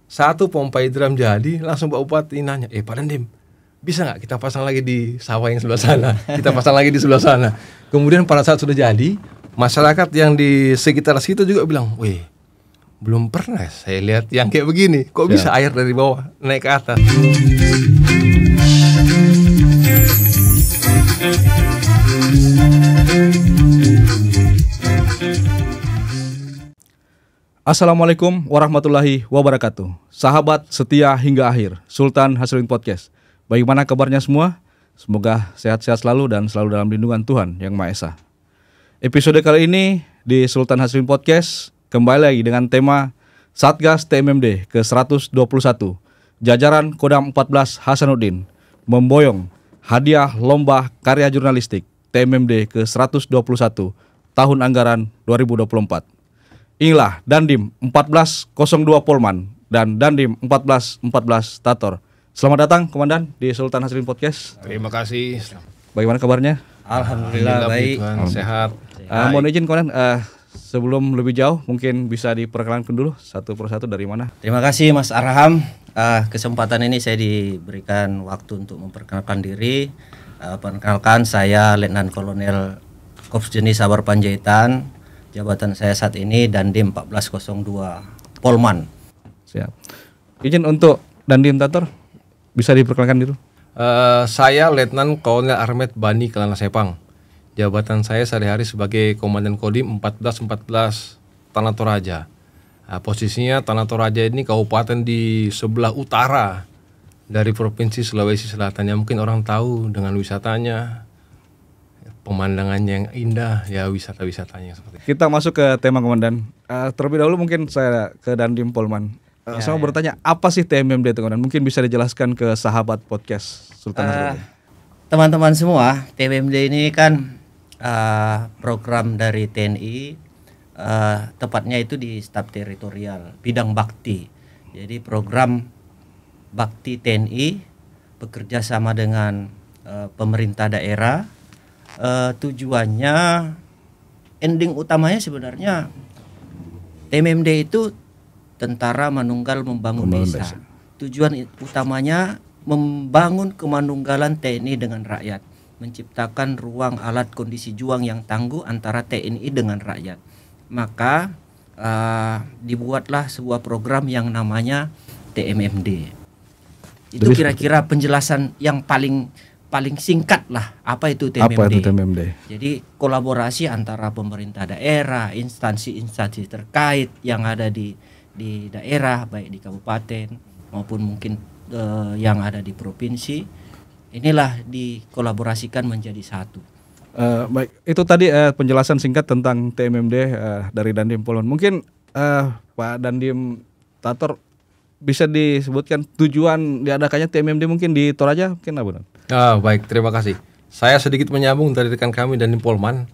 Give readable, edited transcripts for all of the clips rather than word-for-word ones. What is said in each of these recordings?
Satu pompa drum jadi, langsung Pak Bupati nanya, Pak Dandim, bisa nggak kita pasang lagi di sawah yang sebelah sana? Kita pasang lagi di sebelah sana. Kemudian pada saat sudah jadi, masyarakat yang di sekitar situ juga bilang, wih, belum pernah saya lihat yang kayak begini. Kok bisa air dari bawah naik ke atas? Assalamualaikum warahmatullahi wabarakatuh. Sahabat setia hingga akhir, Sultan Hasrudin Podcast. Bagaimana kabarnya semua? Semoga sehat-sehat selalu dan selalu dalam lindungan Tuhan Yang Maha Esa. Episode kali ini di Sultan Hasrudin Podcast kembali lagi dengan tema Satgas TMMD ke-121. Jajaran Kodam 14 Hasanuddin memboyong hadiah lomba karya jurnalistik TMMD ke-121 tahun anggaran 2024. Inilah Dandim 1402 Polman dan Dandim 1414 Tator. Selamat datang Komandan di Sultan Hasrudin Podcast. Terima kasih. Bagaimana kabarnya? Alhamdulillah baik. Sehat. Mohon izin Komandan, sebelum lebih jauh mungkin bisa diperkenalkan dulu satu persatu dari mana? Terima kasih Mas Arham. Kesempatan ini saya diberikan waktu untuk memperkenalkan diri. Perkenalkan saya Letnan Kolonel Korps Jenis Sabar Panjaitan. Jabatan saya saat ini Dandim 1402 Polman. Siap. Izin untuk Dandim Tator, bisa diperkenalkan dulu. Saya Letnan Kolonel Armet Bani Kelana Sepang. Jabatan saya sehari-hari sebagai Komandan Kodim 1414 Tanah Toraja. Posisinya Tanah Toraja ini kabupaten di sebelah utara dari Provinsi Sulawesi Selatan. Yang mungkin orang tahu dengan wisatanya, pemandangannya yang indah, ya wisata-wisatanya seperti itu. Kita masuk ke tema Komandan. Terlebih dahulu mungkin saya ke Dandim Polman. Saya mau bertanya, apa sih TMMD itu Komandan? Mungkin bisa dijelaskan ke sahabat podcast Sultan Hasrudin. Teman-teman semua, TMMD ini kan program dari TNI, tepatnya itu di staf teritorial bidang bakti. Jadi program bakti TNI bekerja sama dengan pemerintah daerah. Tujuannya, ending utamanya sebenarnya TMMD itu Tentara Manunggal Membangun Desa. Tujuan utamanya membangun kemanunggalan TNI dengan rakyat, menciptakan ruang alat kondisi juang yang tangguh antara TNI dengan rakyat. Maka dibuatlah sebuah program yang namanya TMMD. Itu kira-kira penjelasan yang paling singkat lah apa itu TMMD. Apa itu TMMD? Jadi kolaborasi antara pemerintah daerah, instansi-instansi terkait yang ada di daerah, baik di kabupaten maupun mungkin yang ada di provinsi. Inilah dikolaborasikan menjadi satu. Baik, itu tadi penjelasan singkat tentang TMMD dari Dandim Polman. Mungkin Pak Dandim Tator bisa disebutkan tujuan diadakannya TMMD mungkin di Toraja, mungkin apa? Baik, terima kasih. Saya sedikit menyambung dari rekan kami Dandim Polman.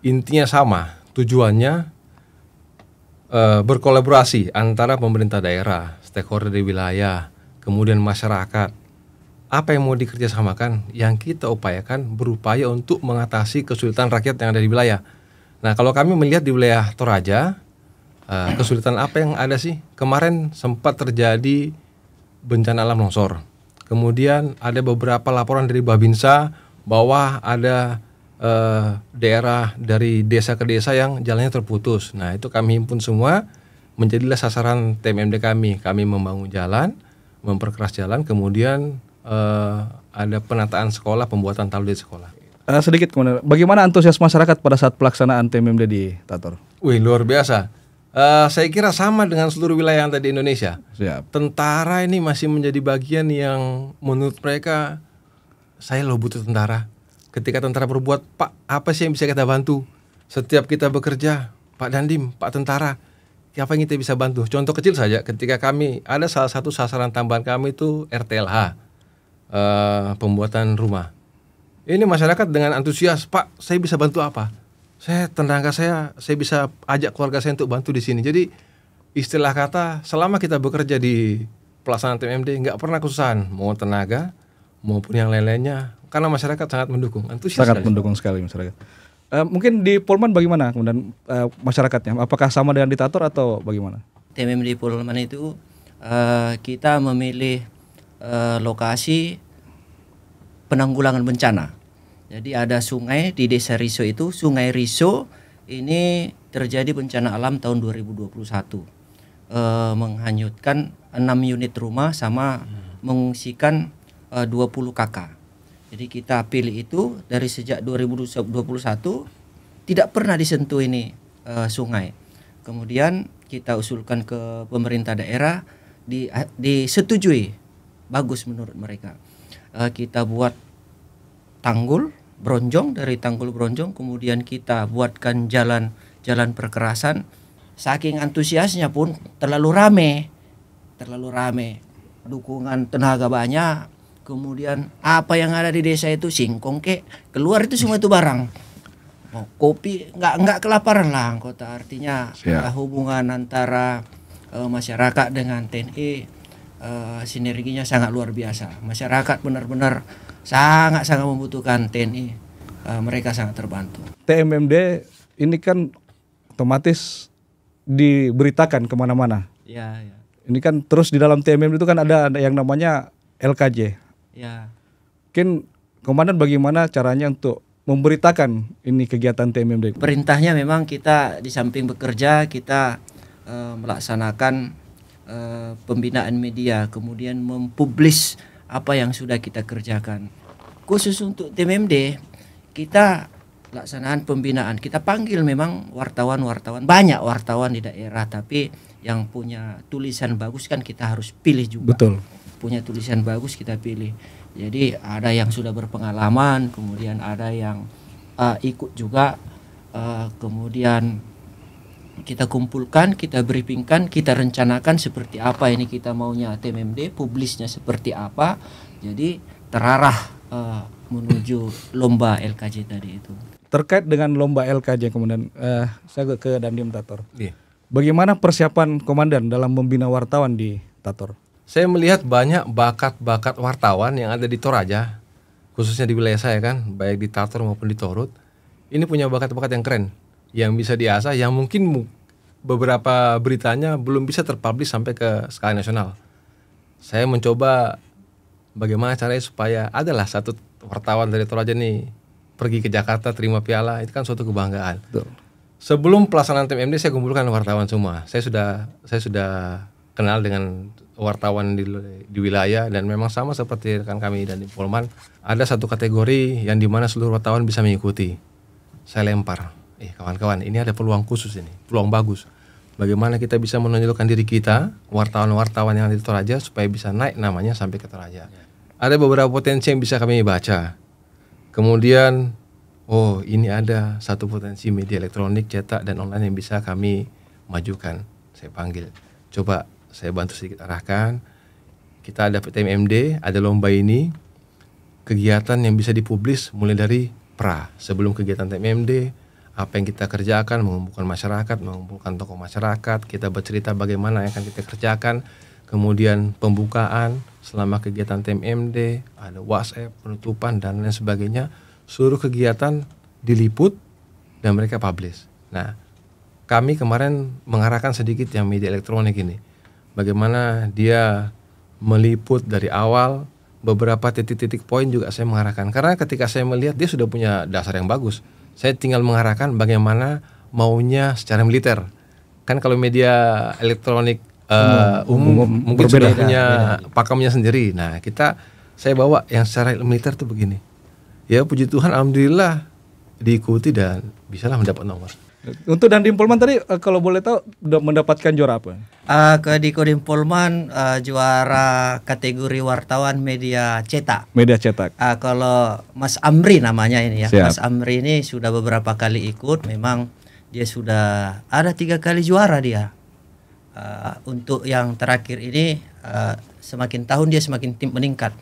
Intinya sama, tujuannya berkolaborasi antara pemerintah daerah, stakeholder di wilayah, kemudian masyarakat. Apa yang mau dikerjasamakan? Yang kita upayakan berupaya untuk mengatasi kesulitan rakyat yang ada di wilayah. Nah, kalau kami melihat di wilayah Toraja, kesulitan apa yang ada sih? Kemarin sempat terjadi bencana alam longsor. Kemudian ada beberapa laporan dari Babinsa bahwa ada daerah dari desa ke desa yang jalannya terputus. Nah, itu kami himpun semua, menjadilah sasaran TMMD kami. Kami membangun jalan, memperkeras jalan, kemudian ada penataan sekolah, pembuatan talud di sekolah. Sedikit Komandan, bagaimana antusias masyarakat pada saat pelaksanaan TMMD di Tator? Wih, luar biasa. Saya kira sama dengan seluruh wilayah yang ada di Indonesia. Siap. Tentara ini masih menjadi bagian yang menurut mereka, saya loh butuh tentara. Ketika tentara berbuat, Pak, apa sih yang bisa kita bantu? Setiap kita bekerja, Pak Dandim, Pak Tentara, apa yang kita bisa bantu? Contoh kecil saja, ketika kami ada salah satu sasaran tambahan kami itu RTLH, pembuatan rumah. Ini masyarakat dengan antusias, Pak, saya bisa bantu apa? Tenaga saya bisa ajak keluarga saya untuk bantu di sini. Jadi istilah kata, selama kita bekerja di pelaksanaan TMMD nggak pernah kesusahan, mau tenaga maupun yang lain-lainnya, karena masyarakat sangat mendukung, antusias. Sangat mendukung sekali masyarakat. Mungkin di Polman bagaimana kemudian masyarakatnya? Apakah sama dengan di Tator atau bagaimana? TMMD Polman itu kita memilih lokasi penanggulangan bencana. Jadi ada sungai di Desa Riso itu, Sungai Riso ini terjadi bencana alam tahun 2021. Menghanyutkan 6 unit rumah sama mengungsikan 20 kakak. Jadi kita pilih itu dari sejak 2021 tidak pernah disentuh ini sungai. Kemudian kita usulkan ke pemerintah daerah, disetujui, bagus menurut mereka. Kita buat tanggul bronjong, dari tanggul bronjong kemudian kita buatkan jalan perkerasan. Saking antusiasnya pun terlalu rame, dukungan tenaga banyak. Kemudian apa yang ada di desa itu singkong keluar itu semua itu barang. Kopi nggak kelaparan lah kota. Artinya hubungan antara masyarakat dengan TNI sinerginya sangat luar biasa. Masyarakat benar-benar sangat membutuhkan TNI. Mereka sangat terbantu. TMMD ini kan otomatis diberitakan kemana-mana. Ya. Ini kan terus di dalam TMMD itu kan ada yang namanya LKJ. Ya. Mungkin komandan bagaimana caranya untuk memberitakan ini kegiatan TMMD? Perintahnya memang kita di samping bekerja kita melaksanakan pembinaan media, kemudian mempublish apa yang sudah kita kerjakan. Khusus untuk TMMD kita laksanaan pembinaan, kita panggil memang wartawan, banyak wartawan di daerah, tapi yang punya tulisan bagus kan kita harus pilih juga. Betul. Punya tulisan bagus kita pilih. Jadi ada yang sudah berpengalaman, kemudian ada yang ikut juga, kemudian kita kumpulkan, kita briefingkan, kita rencanakan seperti apa ini kita maunya TMMD, publisnya seperti apa. Jadi terarah menuju lomba LKJ tadi itu. Terkait dengan lomba LKJ kemudian saya ke Dandim Tator. Iya. Bagaimana persiapan komandan dalam membina wartawan di Tator? Saya melihat banyak bakat-bakat wartawan yang ada di Toraja, khususnya di wilayah saya kan, baik di Tator maupun di Torut. Ini punya bakat-bakat yang keren, yang bisa diasah, yang mungkin beberapa beritanya belum bisa terpublish sampai ke skala nasional. Saya mencoba bagaimana caranya supaya adalah satu wartawan dari Toraja nih pergi ke Jakarta terima piala, itu kan suatu kebanggaan. Betul. Sebelum pelaksanaan TMMD saya kumpulkan wartawan semua. Saya sudah kenal dengan wartawan di wilayah, dan memang sama seperti rekan kami dan di Polman, ada satu kategori yang dimana seluruh wartawan bisa mengikuti. Saya lempar, kawan-kawan, ini ada peluang khusus ini, peluang bagus. Bagaimana kita bisa menonjolkan diri kita, wartawan-wartawan yang ada di Toraja, supaya bisa naik namanya sampai ke Toraja. Ada beberapa potensi yang bisa kami baca. Kemudian, ini ada satu potensi media elektronik, cetak, dan online yang bisa kami majukan. Saya panggil, coba saya bantu sedikit arahkan. Kita ada TMMD, ada lomba ini, kegiatan yang bisa dipublis mulai dari sebelum kegiatan TMMD, apa yang kita kerjakan, mengumpulkan masyarakat, mengumpulkan tokoh masyarakat, kita bercerita bagaimana yang akan kita kerjakan, kemudian pembukaan selama kegiatan TMMD, ada WhatsApp, penutupan, dan lain sebagainya. Seluruh kegiatan diliput dan mereka publish. Nah, kami kemarin mengarahkan sedikit yang media elektronik ini, bagaimana dia meliput dari awal. Beberapa titik-titik poin juga saya mengarahkan, karena ketika saya melihat dia sudah punya dasar yang bagus, saya tinggal mengarahkan bagaimana maunya secara militer. Kan kalau media elektronik umum mungkin sudah punya pakemnya sendiri. Nah, saya bawa yang secara militer tuh begini. Ya puji Tuhan, alhamdulillah diikuti dan bisalah mendapat nomor. Untuk Dandim Polman tadi kalau boleh tahu mendapatkan juara apa? Di Kodim Polman juara kategori wartawan media cetak. Media cetak. Kalau Mas Amri namanya ini ya. Siap. Mas Amri ini sudah beberapa kali ikut. Memang dia sudah ada 3 kali juara dia. Untuk yang terakhir ini semakin tahun dia semakin meningkat.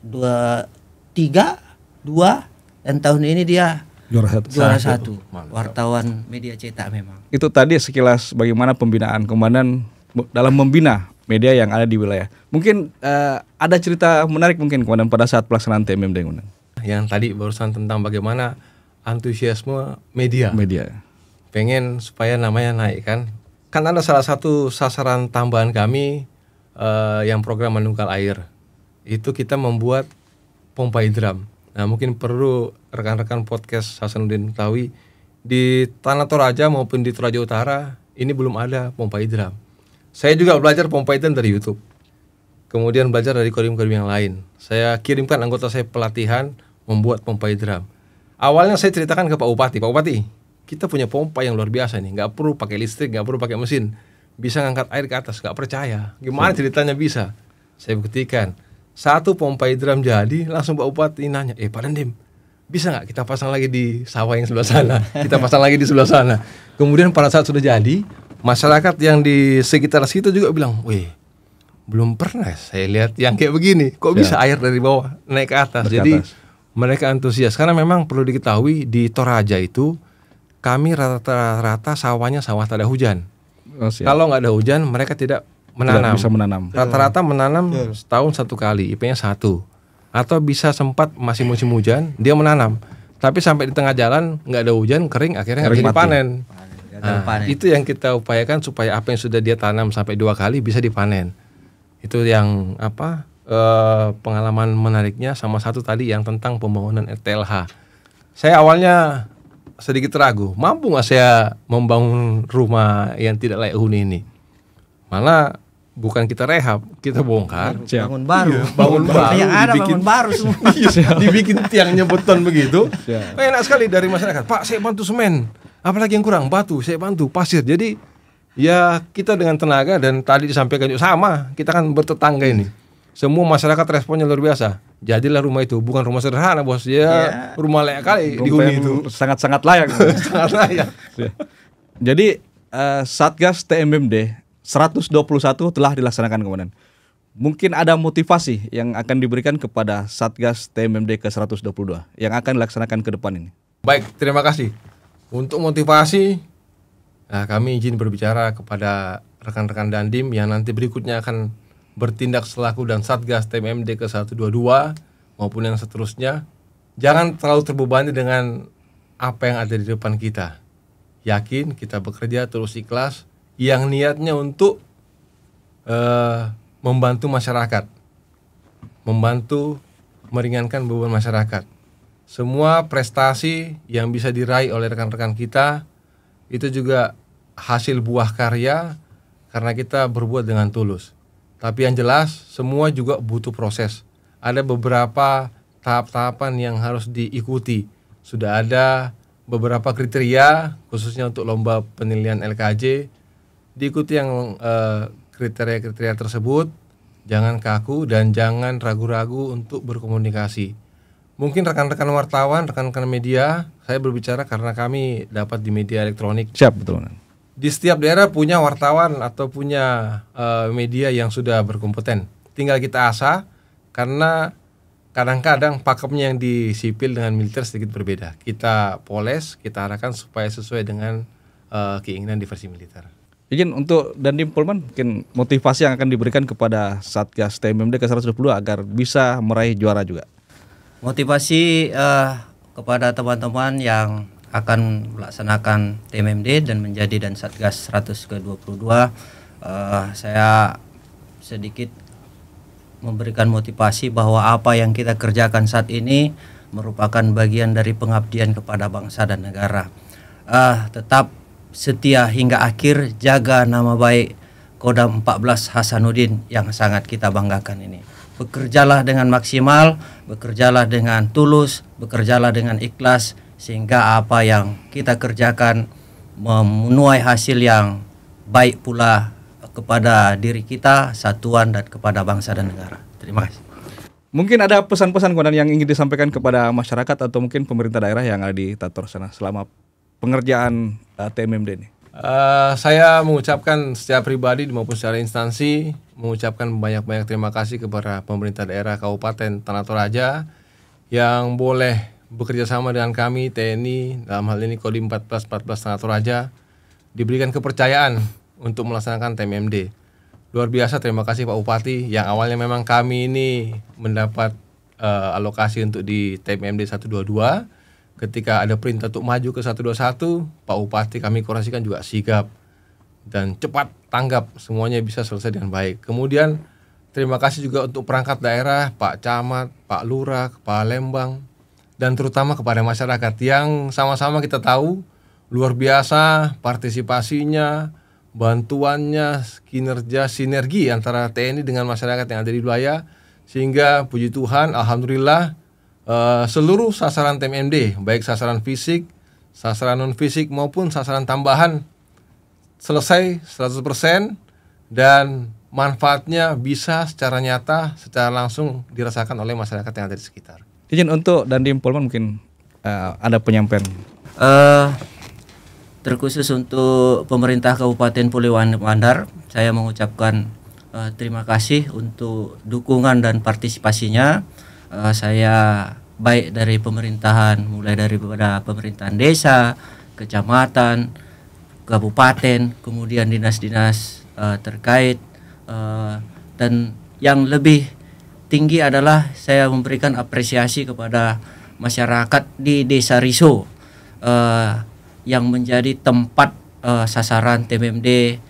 2, dan tahun ini dia juara satu. Wartawan media cetak memang. Itu tadi sekilas bagaimana pembinaan komandan dalam membina media yang ada di wilayah. Mungkin ada cerita menarik mungkin komandan pada saat pelaksanaan TMMD komandan. Yang tadi barusan tentang bagaimana antusiasme media. Pengen supaya namanya naik kan. Kan ada salah satu sasaran tambahan kami yang program menungkal air. Itu kita membuat pompa hidram. Nah, mungkin perlu rekan-rekan podcast Hasanuddin ketahui, di Tanah Toraja maupun di Toraja Utara ini belum ada pompa hidram. Saya juga belajar pompa hidram dari YouTube. Kemudian belajar dari kodim-kodim yang lain. Saya kirimkan anggota saya pelatihan membuat pompa hidram. Awalnya saya ceritakan ke Pak Bupati, Pak Bupati, kita punya pompa yang luar biasa nih, nggak perlu pakai listrik, nggak perlu pakai mesin, bisa ngangkat air ke atas. Nggak percaya, gimana ceritanya bisa? Saya buktikan. Satu pompa hidram jadi, langsung Pak Bupati nanya, Pak Dandim, bisa nggak kita pasang lagi di sawah yang sebelah sana? Kita pasang lagi di sebelah sana. Kemudian pada saat sudah jadi, masyarakat yang di sekitar situ juga bilang, wih, belum pernah saya lihat yang kayak begini. Kok bisa air dari bawah naik ke atas? Jadi mereka antusias. Karena memang perlu diketahui di Toraja itu kami rata-rata sawahnya sawah tak ada hujan. Kalau nggak ada hujan mereka tidak menanam. Tidak bisa menanam. Rata-rata menanam setahun satu kali, IP-nya 1. Atau bisa sempat masih musim hujan dia menanam. Tapi sampai di tengah jalan nggak ada hujan, kering, akhirnya nggak bisa dipanen. Itu yang kita upayakan supaya apa yang sudah dia tanam sampai 2 kali bisa dipanen. Itu yang pengalaman menariknya. Sama satu tadi yang tentang pembangunan RTLH. Saya awalnya sedikit ragu, mampu nggak saya membangun rumah yang tidak layak huni ini? Malah bukan kita rehab, kita bongkar, bangun baru, bangun baru, yang ada dibikin, bangun baru semua. Dibikin tiangnya beton begitu. Enak sekali dari masyarakat. Pak, saya bantu semen. Apalagi yang kurang? Batu, saya bantu pasir. Jadi ya kita dengan tenaga, dan tadi disampaikan juga sama, kita kan bertetangga ini. Semua masyarakat responnya luar biasa. Jadilah rumah itu, bukan rumah sederhana bos, ya rumah layak kali di huni itu. Sangat-sangat layak. Sangat layak. Jadi Satgas TMMD 121 telah dilaksanakan kemarin. Mungkin ada motivasi yang akan diberikan kepada Satgas TMMD ke 122 yang akan dilaksanakan ke depan ini. Baik, terima kasih. Untuk motivasi, nah, kami izin berbicara kepada rekan-rekan Dandim yang nanti berikutnya akan bertindak selaku dan Satgas TMMD ke 122 maupun yang seterusnya. Jangan terlalu terbebani dengan apa yang ada di depan kita. Yakin kita bekerja terus ikhlas, yang niatnya untuk membantu masyarakat, membantu meringankan beban masyarakat. Semua prestasi yang bisa diraih oleh rekan-rekan kita itu juga hasil buah karya karena kita berbuat dengan tulus. Tapi yang jelas semua juga butuh proses. Ada beberapa tahap-tahapan yang harus diikuti. Sudah ada beberapa kriteria khususnya untuk lomba penilaian LKJ. Diikuti yang kriteria-kriteria tersebut. Jangan kaku dan jangan ragu-ragu untuk berkomunikasi. Mungkin rekan-rekan wartawan, rekan-rekan media, saya berbicara karena kami dapat di media elektronik. Siap, betul. Di setiap daerah punya wartawan atau punya media yang sudah berkompeten. Tinggal kita asah, karena kadang-kadang pakemnya yang di sipil dengan militer sedikit berbeda. Kita poles, kita arahkan supaya sesuai dengan keinginan diversi militer. Izin untuk Dandim Polman, mungkin motivasi yang akan diberikan kepada Satgas TMMD ke 122 agar bisa meraih juara juga. Motivasi kepada teman-teman yang akan melaksanakan TMMD dan menjadi dan Satgas 100 ke 22, saya sedikit memberikan motivasi bahwa apa yang kita kerjakan saat ini merupakan bagian dari pengabdian kepada bangsa dan negara. Tetap setia hingga akhir, jaga nama baik Kodam 14 Hasanuddin yang sangat kita banggakan ini. Bekerjalah dengan maksimal, bekerjalah dengan tulus, bekerjalah dengan ikhlas, sehingga apa yang kita kerjakan menuai hasil yang baik pula kepada diri kita, satuan, dan kepada bangsa dan negara. Terima kasih. Mungkin ada pesan-pesan Komandan yang ingin disampaikan kepada masyarakat atau mungkin pemerintah daerah yang ada di Tator sana selama pengerjaan TMMD ini. Saya mengucapkan secara pribadi maupun secara instansi mengucapkan banyak-banyak terima kasih kepada pemerintah daerah Kabupaten Tanah Toraja yang boleh bekerja sama dengan kami TNI, dalam hal ini Kodim 14 Tanah Toraja, diberikan kepercayaan untuk melaksanakan TMMD. Luar biasa, terima kasih Pak Bupati yang awalnya memang kami ini mendapat alokasi untuk di TMMD 122. Ketika ada perintah untuk maju ke 121, Pak Bupati kami koordinasikan juga sigap dan cepat tanggap semuanya bisa selesai dengan baik. Kemudian terima kasih juga untuk perangkat daerah, Pak Camat, Pak Lurah, Kepala Lembang, dan terutama kepada masyarakat yang sama-sama kita tahu luar biasa partisipasinya, bantuannya, kinerja, sinergi antara TNI dengan masyarakat yang ada di wilayah, sehingga puji Tuhan, alhamdulillah seluruh sasaran TMMD, baik sasaran fisik, sasaran non fisik maupun sasaran tambahan selesai 100% dan manfaatnya bisa secara nyata, secara langsung dirasakan oleh masyarakat yang ada di sekitar. Izin untuk Dandim Polman mungkin ada penyampaian. Terkhusus untuk pemerintah Kabupaten Polewali Mandar, saya mengucapkan terima kasih untuk dukungan dan partisipasinya. Saya baik dari pemerintahan, mulai daripada pemerintahan desa, kecamatan, kabupaten, kemudian dinas-dinas terkait, dan yang lebih tinggi adalah saya memberikan apresiasi kepada masyarakat di Desa Riso yang menjadi tempat sasaran TMMD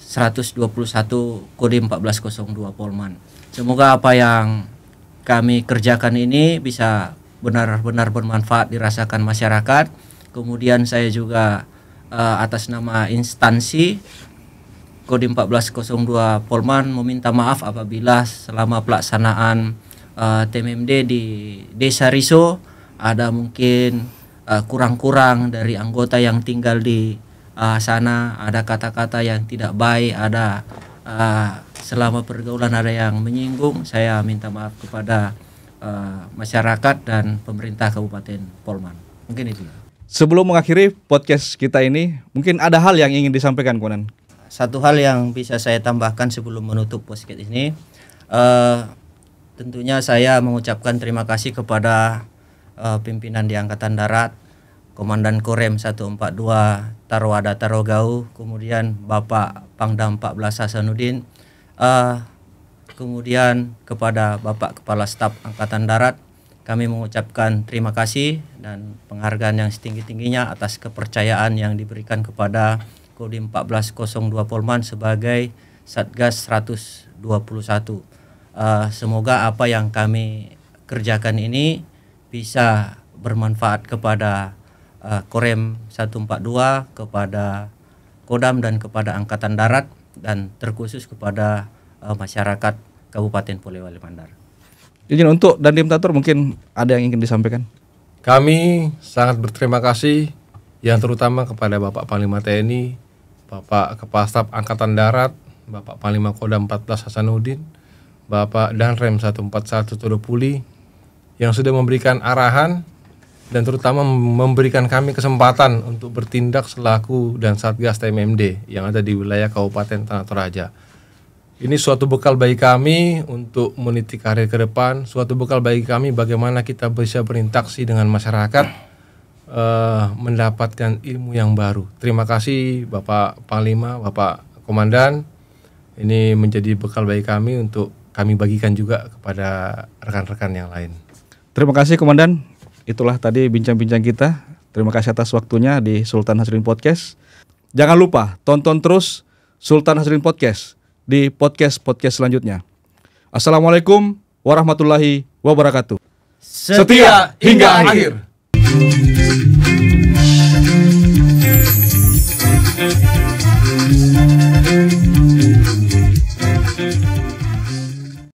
121 kode 1402 Polman. Semoga apa yang kami kerjakan ini bisa benar-benar bermanfaat dirasakan masyarakat. Kemudian saya juga atas nama instansi kode 1402 Polman meminta maaf apabila selama pelaksanaan TMMD di Desa Riso ada mungkin kurang-kurang dari anggota yang tinggal di sana, ada kata-kata yang tidak baik, ada selama pergaulan ada yang menyinggung. Saya minta maaf kepada masyarakat dan pemerintah Kabupaten Polman. Mungkin itu. Sebelum mengakhiri podcast kita ini, mungkin ada hal yang ingin disampaikan, Komandan. Satu hal yang bisa saya tambahkan sebelum menutup podcast ini, tentunya saya mengucapkan terima kasih kepada pimpinan di Angkatan Darat, Komandan Korem 142 Tarwada Tarogau, kemudian Bapak Pangdam 14 Hasanuddin, kemudian kepada Bapak Kepala Staf Angkatan Darat, kami mengucapkan terima kasih dan penghargaan yang setinggi-tingginya atas kepercayaan yang diberikan kepada Kode 1402 Polman sebagai Satgas 121. Semoga apa yang kami kerjakan ini bisa bermanfaat kepada Korem 142, kepada Kodam dan kepada Angkatan Darat, dan terkhusus kepada masyarakat Kabupaten Polewali Mandar. Izin untuk Dandim Tatur mungkin ada yang ingin disampaikan. Kami sangat berterima kasih yang terutama kepada Bapak Panglima TNI, Bapak Kepala Staf Angkatan Darat, Bapak Panglima Kodam 14 Hasanuddin, Bapak Danrem 141 Todopuli yang sudah memberikan arahan dan terutama memberikan kami kesempatan untuk bertindak selaku dan Satgas TMMD yang ada di wilayah Kabupaten Tanah Toraja. Ini suatu bekal bagi kami untuk meniti karir ke depan, suatu bekal bagi kami bagaimana kita bisa berinteraksi dengan masyarakat, mendapatkan ilmu yang baru. Terima kasih Bapak Panglima, Bapak Komandan. Ini menjadi bekal bagi kami untuk kami bagikan juga kepada rekan-rekan yang lain. Terima kasih Komandan. Itulah tadi bincang-bincang kita. Terima kasih atas waktunya di Sultan Hasrudin Podcast. Jangan lupa tonton terus Sultan Hasrudin Podcast di podcast-podcast selanjutnya. Assalamualaikum warahmatullahi wabarakatuh. Setia hingga akhir.